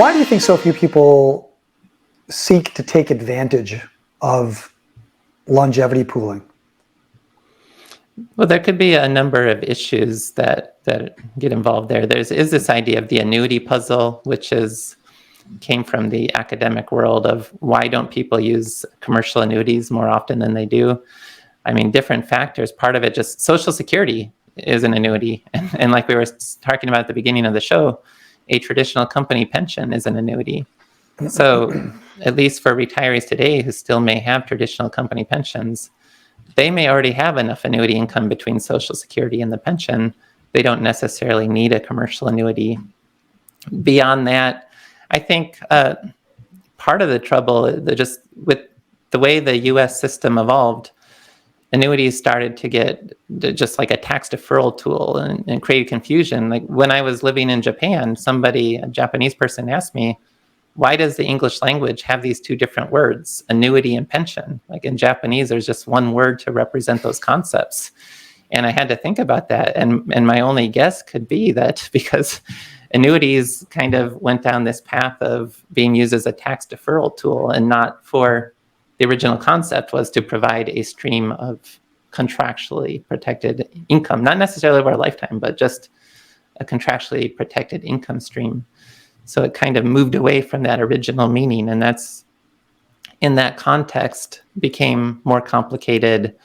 Why do you think so few people seek to take advantage of longevity pooling? Well, there could be a number of issues that get involved there. There is this idea of the annuity puzzle, which came from the academic world of why don't people use commercial annuities more often than they do? I mean, different factors. Part of it, just Social Security is an annuity. And like we were talking about at the beginning of the show, a traditional company pension is an annuity. So at least for retirees today who still may have traditional company pensions, they may already have enough annuity income between Social Security and the pension. They don't necessarily need a commercial annuity. Beyond that, I think part of the trouble, just with the way the U.S. system evolved, annuities started to get just like a tax deferral tool and create confusion. Like when I was living in Japan, a Japanese person asked me, why does the English language have these two different words, annuity and pension? Like in Japanese, there's just one word to represent those concepts. And I had to think about that. And my only guess could be that because annuities kind of went down this path of being used as a tax deferral tool and not for the original concept was to provide a stream of contractually protected income, not necessarily over a lifetime, but just a contractually protected income stream. So it kind of moved away from that original meaning, and that's in that context became more complicated,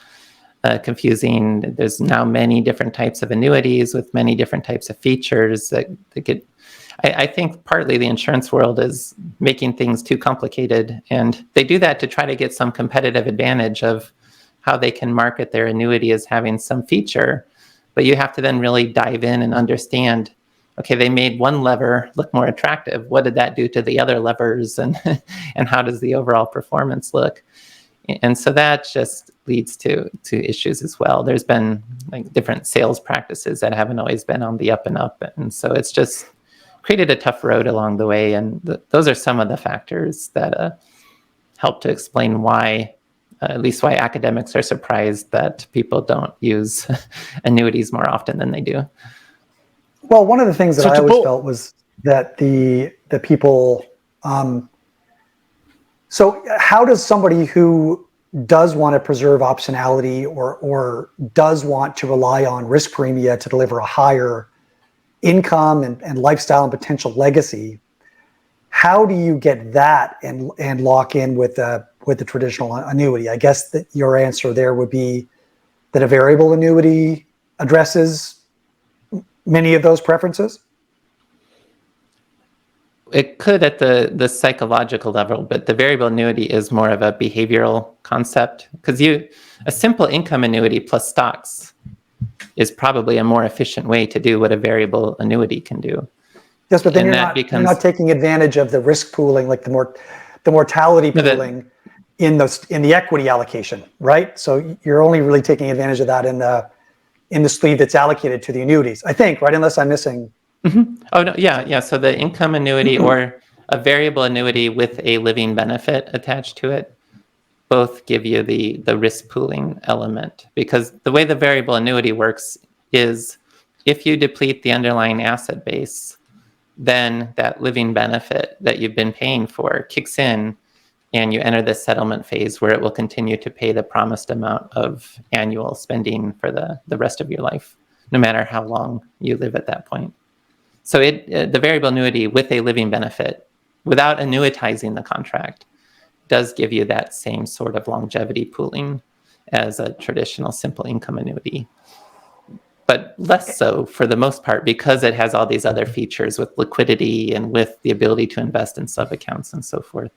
confusing. There's now many different types of annuities with many different types of features that get. I think partly the insurance world is making things too complicated, and they do that to try to get some competitive advantage of how they can market their annuity as having some feature. But you have to then really dive in and understand, okay, they made one lever look more attractive. What did that do to the other levers, and how does the overall performance look? And so that just leads to issues as well. There's been like different sales practices that haven't always been on the up and up. And so it's just created a tough road along the way. And those are some of the factors that help to explain why, at least why academics are surprised that people don't use annuities more often than they do. Well, one of the things that I always felt was that the people. So, how does somebody who does want to preserve optionality or does want to rely on risk premia to deliver a higher income and lifestyle and potential legacy, how do you get that and lock in with the traditional annuity? I guess that your answer there would be that a variable annuity addresses many of those preferences? It could at the psychological level, but the variable annuity is more of a behavioral concept, because a simple income annuity plus stocks is probably a more efficient way to do what a variable annuity can do. Yes, but then you're not taking advantage of the risk pooling, like the mortality pooling in the equity allocation, right? So you're only really taking advantage of that in the sleeve that's allocated to the annuities, I think, right? Unless I'm missing. Mm-hmm. Oh, no, yeah. So the income annuity or a variable annuity with a living benefit attached to it both give you the risk pooling element, because the way the variable annuity works is if you deplete the underlying asset base, then that living benefit that you've been paying for kicks in and you enter the settlement phase where it will continue to pay the promised amount of annual spending for the rest of your life, no matter how long you live at that point. So the variable annuity with a living benefit, without annuitizing the contract, does give you that same sort of longevity pooling as a traditional simple income annuity. But less so for the most part, because it has all these other features with liquidity and with the ability to invest in sub-accounts and so forth.